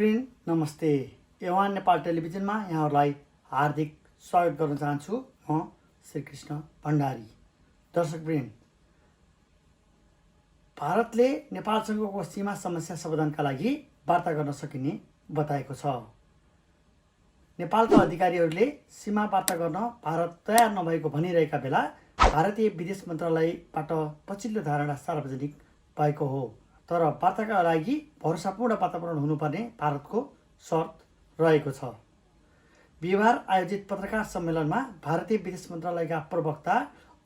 दर्शकवृन्द नमस्ते। एवान नेपाल टेलिभिजनमा यहाँहरूलाई हार्दिक स्वागत गर्न चाहन्छु। म श्रीकृष्ण भण्डारी। दर्शकवृन्द, भारतले नेपालसँगको सीमा समस्या समाधानका लागि वार्ता गर्न सकिने बताएको छ। नेपालका अधिकारीहरूले सीमा वार्ता गर्न भारत तयार नभएको भनिरहेका बेला भारतीय विदेश मन्त्रालयबाट पछिल्लो धारणा सार्वजनिक भएको हो। तर वार्ताका लागि भरोसापूर्ण वातावरण हुनुपर्ने भारतको शर्त रहेको छ। बिहिबार आयोजित पत्रकार सम्मेलनमा भारतीय विदेश मन्त्रालयका प्रवक्ता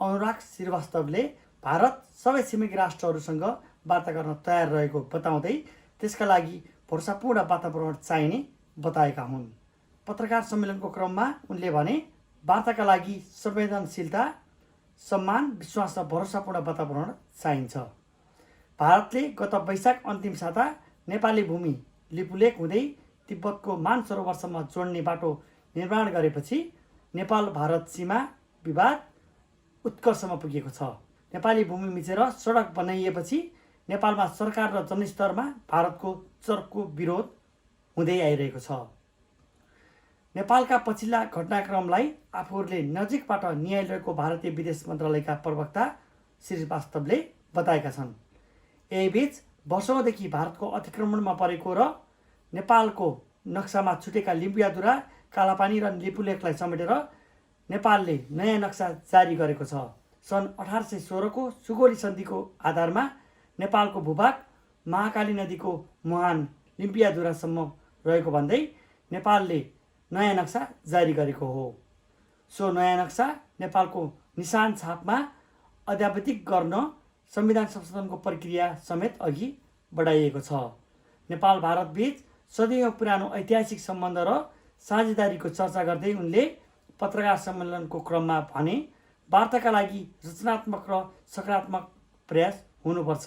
अनुराग श्रीवास्तवले भारत सबै छिमेकी राष्ट्रहरूसँग वार्ता गर्न तयार रहेको बताउँदै त्यसका लागि भरोसापूर्ण वातावरण चाहिने बताएका हुन्। पत्रकार सम्मेलनको क्रममा उनले भने, वार्ताका लागि संवेदनशीलता, सम्मान, विश्वास र भरोसापूर्ण वातावरण चाहिन्छ। भारतले गत वैशाख अन्तिम साता नेपाली भूमि लिपुलेक हुँदै तिब्बतको मानसरोवरसम्म जोड्ने बाटो निर्माण गरेपछि नेपाल भारत सीमा विवाद उत्कर्षमा पुगेको छ। नेपाली भूमि मिचेर सडक बनाइएपछि नेपालमा सरकार र जनस्तरमा भारतको चर्को विरोध हुँदै आइरहेको छ। नेपालका पछिल्ला घटनाक्रमलाई आफूहरूले नजिकबाट निहालिरहेको भारतीय विदेश मन्त्रालयका प्रवक्ता श्रीवास्तवले बताएका छन्। यहीबीच वर्षौँदेखि भारतको अतिक्रमणमा परेको र नेपालको नक्सामा छुटेका लिम्बुयादुरा, कालापानी र लिपुलेकलाई समेटेर नेपालले नयाँ नक्सा जारी गरेको छ। सन् 1816 को सुगोली सन्धिको आधारमा नेपालको भूभाग महाकाली नदीको मुहान लिम्पियादुरासम्म रहेको भन्दै नेपालले नयाँ नक्सा जारी गरेको हो। सो नयाँ नक्सा नेपालको निशान छापमा अद्यावधिक गर्न संविधान संशोधनको प्रक्रिया समेत अघि बढाइएको छ। नेपाल भारत बीच सदैव पुरानो ऐतिहासिक सम्बन्ध र साझेदारीको चर्चा गर्दै उनले पत्रकार सम्मेलनको क्रममा भने, वार्ताका लागि रचनात्मक र सकारात्मक प्रयास हुनुपर्छ।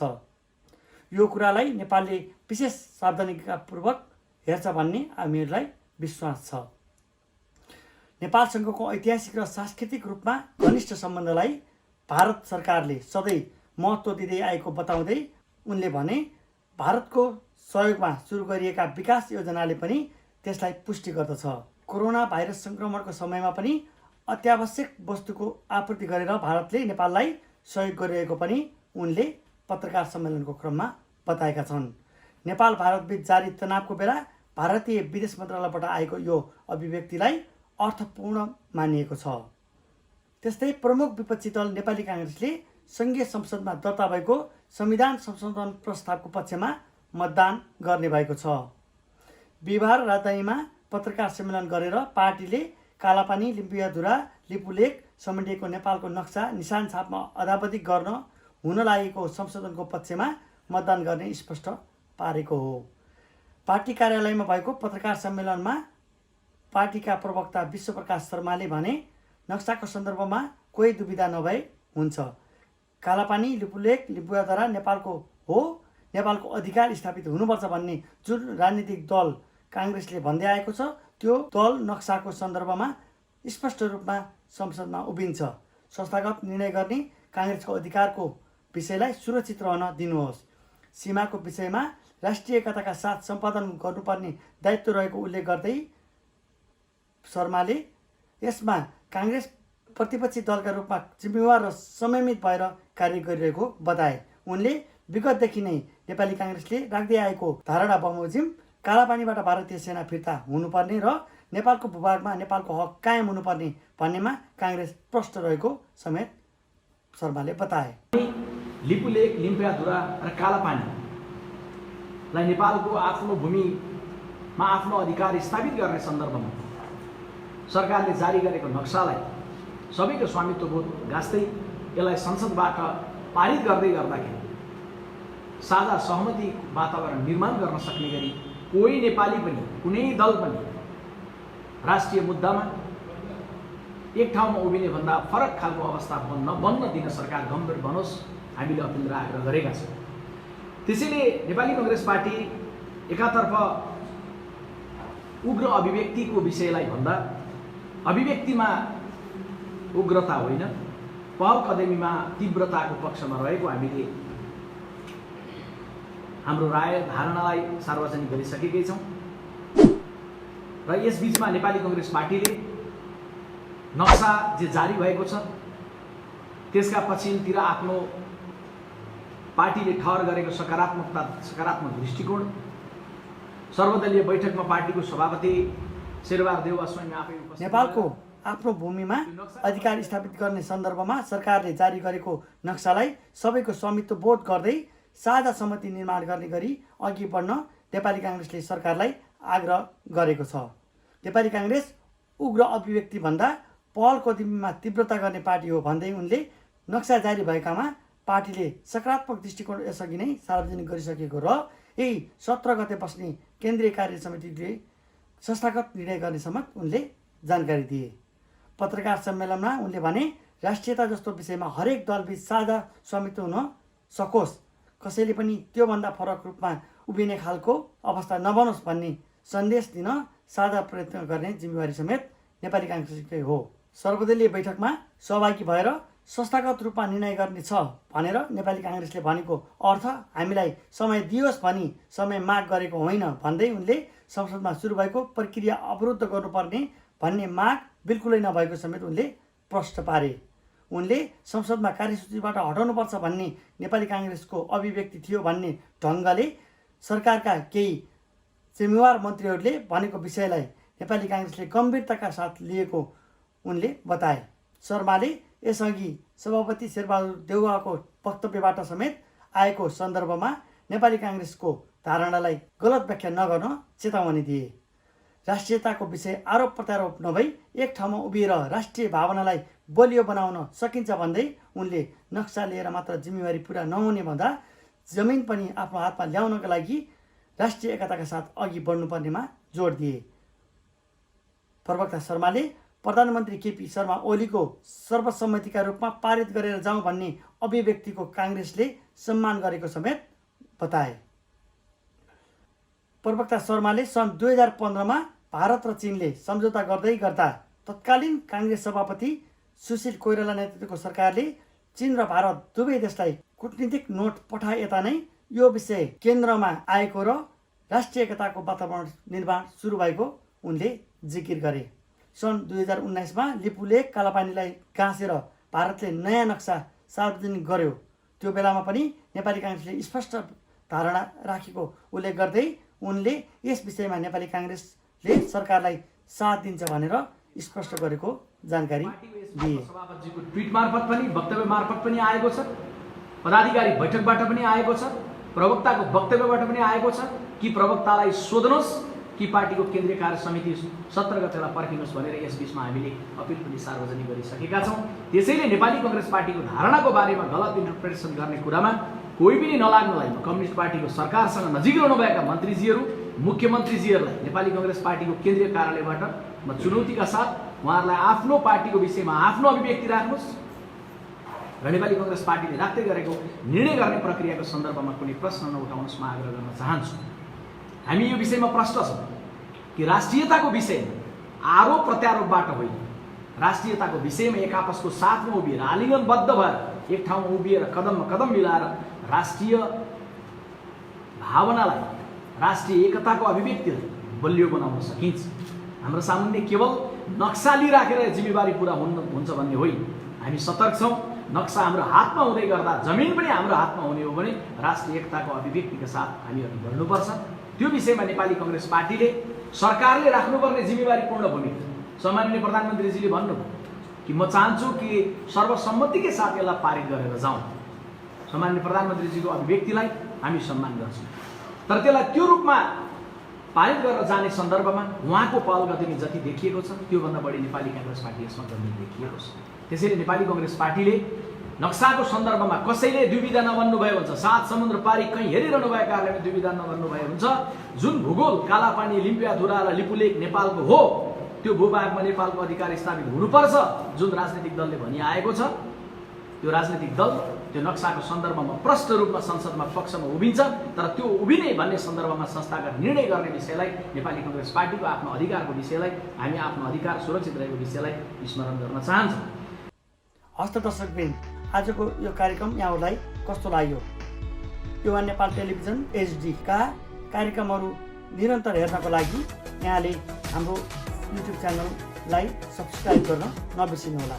यो कुरालाई नेपालले विशेष सावधानीपूर्वक हेर्छ भन्ने हामीहरूलाई विश्वास छ। नेपालसँगको ऐतिहासिक र सांस्कृतिक रूपमा घनिष्ठ सम्बन्धलाई भारत सरकारले सधैँ महत्त्व दिँदै आएको बताउँदै उनले भने, भारतको सहयोगमा सुरु गरिएका विकास योजनाले पनि त्यसलाई पुष्टि गर्दछ। कोरोना भाइरस सङ्क्रमणको समयमा पनि अत्यावश्यक वस्तुको आपूर्ति गरेर भारतले नेपाललाई सहयोग गरिरहेको पनि उनले पत्रकार सम्मेलनको क्रममा बताएका छन्। नेपाल भारतबीच जारी तनावको बेला भारतीय विदेश मन्त्रालयबाट आएको यो अभिव्यक्तिलाई अर्थपूर्ण मानिएको छ। त्यस्तै प्रमुख विपक्षी दल नेपाली काङ्ग्रेसले सङ्घीय संसदमा दर्ता भएको संविधान संशोधन प्रस्तावको पक्षमा मतदान गर्ने भएको छ। बिहिबार राजधानीमा पत्रकार सम्मेलन गरेर पार्टीले कालापानी, लिम्बुयादुरा, लिपुलेक समेटिएको नेपालको नक्सा निशान छापमा अद्यावधिक गर्न हुन लागेको संशोधनको पक्षमा मतदान गर्ने स्पष्ट पारेको हो। पार्टी कार्यालयमा भएको पत्रकार सम्मेलनमा पार्टीका प्रवक्ता विश्वप्रकाश शर्माले भने, नक्साको सन्दर्भमा कोही दुविधा नभए हुन्छ। कालापानी, लिपुलेक, लिम्बुयादुरा नेपालको हो, नेपालको अधिकार स्थापित हुनुपर्छ भन्ने जुन राजनीतिक दल काङ्ग्रेसले भन्दै आएको छ, त्यो दल नक्साको सन्दर्भमा स्पष्ट रूपमा संसदमा उभिन्छ। संस्थागत निर्णय गर्ने काङ्ग्रेसको अधिकारको विषयलाई सुरक्षित रहन दिनुहोस्। सीमाको विषयमा राष्ट्रिय एकताका साथ सम्पादन गर्नुपर्ने दायित्व रहेको उल्लेख गर्दै शर्माले यसमा काङ्ग्रेस प्रतिपक्षी दलका रूपमा जिम्मेवार र संयमित भएर कार्य गरिरहेको बताए। उनले विगतदेखि नै नेपाली काङ्ग्रेसले राख्दै आएको धारणा बमोजिम कालापानीबाट भारतीय सेना फिर्ता हुनुपर्ने र नेपालको भूभागमा नेपालको हक कायम हुनुपर्ने भन्नेमा काङ्ग्रेस प्रष्ट रहेको समेत शर्माले बताए। लिपुलेक, लिम्पियादुरा र कालापानीलाई नेपालको आफ्नो भूमिमा आफ्नो अधिकार स्थापित गर्ने सन्दर्भमा सरकारले जारी गरेको नक्सालाई सबैको स्वामित्वबोध गाँच्दै यसलाई संसदबाट पारित गर्दै गर्दाखेरि साझा सहमति वातावरण निर्माण गर्न सक्ने गरी कोही नेपाली पनि, कुनै दल पनि राष्ट्रिय मुद्दामा एक ठाउँमा उभिने भन्दा फरक खालको अवस्था बन्न दिन सरकार गम्भीर बनोस्, हामीले अपिल र आग्रह गरेका छौँ। त्यसैले नेपाली काङ्ग्रेस पार्टी एकातर्फ उग्र अभिव्यक्तिको विषयलाई भन्दा अभिव्यक्तिमा उग्रता होइन, पहल कदमीमा तीव्रताको पक्षमा रहेको हामीले हाम्रो राय धारणालाई सार्वजनिक गरिसकेकै छौँ। र यसबीचमा नेपाली कङ्ग्रेस पार्टीले नक्सा जे जारी भएको छ त्यसका पछिल्तिर आफ्नो पार्टीले ठहर गरेको सकारात्मक दृष्टिकोण, सर्वदलीय बैठकमा पार्टीको सभापति शेरबहादुर देउवा स्वयं आफै उपस्थित नेपालको आफ्नो भूमिमा अधिकार स्थापित गर्ने सन्दर्भमा सरकारले जारी गरेको नक्सालाई सबैको स्वामित्व बोध गर्दै साझा सहमति निर्माण गर्ने गरी अघि बढ्न नेपाली काङ्ग्रेसले सरकारलाई आग्रह गरेको छ। नेपाली काङ्ग्रेस उग्र अभिव्यक्तिभन्दा पहलको दिनमा तीव्रता गर्ने पार्टी हो भन्दै उनले नक्सा जारी भएकामा पार्टीले सकारात्मक दृष्टिकोण यसअघि नै सार्वजनिक गरिसकेको र यही 17 गते बस्ने केन्द्रीय कार्य समितिले संस्थागत निर्णय गर्ने सम्म उनले जानकारी दिए। पत्रकार सम्मेलनमा उनले भने राष्ट्रियता जस्तो विषयमा हरेक दलबीच साझा स्वामित्व हुन सकोस्, कसैले पनि त्योभन्दा फरक रूपमा उभिने खालको अवस्था नबनोस् भन्ने सन्देश दिन साझा प्रयत्न गर्ने जिम्मेवारी समेत नेपाली काङ्ग्रेसकै हो। सर्वदलीय बैठकमा सहभागी भएर संस्थागत रूपमा निर्णय गर्ने छ भनेर नेपाली काङ्ग्रेसले भनेको अर्थ हामीलाई समय दियोस् भनी समय माग गरेको होइन भन्दै उनले संसदमा सुरु भएको प्रक्रिया अवरुद्ध गर्नुपर्ने भन्ने माग बिल्कुलै नभएको समेत उनले प्रश्न पारे। उनले संसदमा कार्यसूचीबाट हटाउनुपर्छ भन्ने नेपाली काङ्ग्रेसको अभिव्यक्ति थियो भन्ने ढङ्गले सरकारका केही जिम्मेवार मन्त्रीहरूले भनेको विषयलाई नेपाली काङ्ग्रेसले गम्भीरताका साथ लिएको उनले बताए। शर्माले यसअघि सभापति शेरबहादुर देउवाको वक्तव्यबाट समेत आएको सन्दर्भमा नेपाली काङ्ग्रेसको धारणालाई गलत व्याख्या नगर्न चेतावनी दिए। राष्ट्रियताको विषय आरोप प्रत्यारोप नभई एक ठाउँमा उभिएर राष्ट्रिय भावनालाई बलियो बनाउन सकिन्छ भन्दै उनले नक्सा लिएर मात्र जिम्मेवारी पुरा नहुने भन्दा जमिन पनि आफ्नो हातमा ल्याउनका लागि राष्ट्रिय एकताका साथ अघि बढ्नुपर्नेमा जोड दिए। प्रवक्ता शर्माले प्रधानमन्त्री केपी शर्मा ओलीको सर्वसम्मतिका रूपमा पारित गरेर जाउँ भन्ने अभिव्यक्तिको काङ्ग्रेसले सम्मान गरेको समेत बताए। प्रवक्ता शर्माले सन् 2015मा भारत र चीनले सम्झौता गर्दै गर्दा तत्कालीन काङ्ग्रेस सभापति सुशील कोइराला नेतृत्वको सरकारले चीन र भारत दुवै देशलाई कूटनीतिक नोट पठाए यता नै यो विषय केन्द्रमा आएको र राष्ट्रिय एकताको वातावरण निर्माण सुरु भएको उनले जिकिर गरे। सन् 2019मा लिपुलेक कालापानीलाई गाँसेर भारतले नयाँ नक्सा सार्वजनिक गर्यो। त्यो बेलामा पनि नेपाली काङ्ग्रेसले स्पष्ट धारणा राखेको उल्लेख गर्दै उनले यस विषयमा नेपाली काङ्ग्रेसले सरकारलाई साथ दिन्छ भनेर स्पष्ट गरेको जानकारी दिए। सभापतिजीको ट्विट मार्फत पनि वक्तव्य मार्फत पनि आएको छ, पदाधिकारी बैठकबाट पनि आएको छ, प्रवक्ताको वक्तव्यबाट पनि आएको छ कि प्रवक्तालाई सोध्नुहोस् कि पार्टीको केन्द्रीय कार्य समिति 17 गतेलाई पर्खिनुहोस् भनेर यसबीचमा हामीले अपिल पनि सार्वजनिक गरिसकेका छौँ। त्यसैले नेपाली कङ्ग्रेस पार्टीको धारणाको बारेमा गलत इन्टरप्रिटेसन गर्ने कुरामा कोही पनि नलाग्नलाई म कम्युनिस्ट पार्टीको सरकारसँग नजिक रहनुभएका मन्त्रीजीहरू, मुख्यमन्त्रीजीहरूलाई नेपाली कङ्ग्रेस पार्टीको केन्द्रीय कार्यालयबाट म चुनौतीका साथ उहाँहरूलाई आफ्नो पार्टीको विषयमा आफ्नो अभिव्यक्ति राख्नुहोस् र नेपाली कङ्ग्रेस पार्टीले राख्दै गरेको निर्णय गर्ने प्रक्रियाको सन्दर्भमा कुनै प्रश्न नउठाउनुहोस् म आग्रह गर्न चाहन्छु। हामी यो विषयमा प्रश्न छौँ कि राष्ट्रियताको विषयमा आरोप प्रत्यारोपबाट होइन, राष्ट्रियताको विषयमा एक आपसको साथमा उभिएर आलिङ्गनबद्ध भएर एक ठाउँमा उभिएर कदममा कदम मिलाएर राष्ट्रिय भावनालाई, राष्ट्रिय एकताको अभिव्यक्तिलाई बलियो बनाउन सकिन्छ। हाम्रो सामुन्ने केवल नक्सा लिइराखेर जिम्मेवारी पुरा हुन्छ भन्ने होइन। हामी सतर्क छौँ। नक्सा हाम्रो हातमा हुँदै गर्दा जमिन पनि हाम्रो हातमा हुने हो भने राष्ट्रिय एकताको अभिव्यक्तिका साथ हामी अघि बढ्नुपर्छ। त्यो विषयमा नेपाली कङ्ग्रेस पार्टीले सरकारले राख्नुपर्ने जिम्मेवारीपूर्ण भूमिका, सम्माननीय प्रधानमन्त्रीजीले भन्नुभयो कि म चाहन्छु कि सर्वसम्मतिकै साथ यसलाई पारित गरेर जाउँ। सम्माननीय प्रधानमन्त्रीजीको अभिव्यक्तिलाई हामी सम्मान गर्छौँ, तर त्यसलाई त्यो रूपमा पारित गरेर जाने सन्दर्भमा उहाँको पहल गतिमा जति देखिएको छ त्योभन्दा बढी नेपाली काङ्ग्रेस पार्टी यसमा गम्भीर देखिएको छ। त्यसैले नेपाली कङ्ग्रेस पार्टीले नक्साको सन्दर्भमा कसैले दुविधा नबन्नुभयो हुन्छ, 7 समुद्र पारी कहीँ हेरिरहनु भएकाहरूले दुविधा नबन्नुभयो हुन्छ। जुन भूगोल कालापानी, लिम्पियाधुरा र लिपुलेक नेपालको हो त्यो भूभागमा नेपालको अधिकार स्थापित हुनुपर्छ जुन राजनीतिक दलले भनिआएको छ, त्यो राजनीतिक दल त्यो नक्साको सन्दर्भमा प्रष्ट रूपमा संसदमा पक्षमा उभिन्छ। तर त्यो उभिने भन्ने सन्दर्भमा संस्थागत निर्णय गर्ने विषयलाई, नेपाली कङ्ग्रेस पार्टीको आफ्नो अधिकारको विषयलाई, हामी आफ्नो अधिकार सुरक्षित रहेको विषयलाई स्मरण गर्न चाहन्छौँ। हस्त दर्शकवृन्द, आजको यो कार्यक्रम यहाँहरूलाई कस्तो लाग्यो? युवा नेपाल टेलिभिजन HD का कार्यक्रमहरू निरन्तर हेर्नको लागि यहाँले हाम्रो युट्युब च्यानललाई सब्सक्राइब गर्न नबिर्सिनुहोला।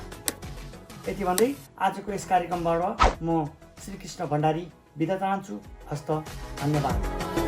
यति भन्दै आजको यस कार्यक्रमबाट म श्रीकृष्ण भण्डारी बिदा चाहन्छु। हस्त धन्यवाद।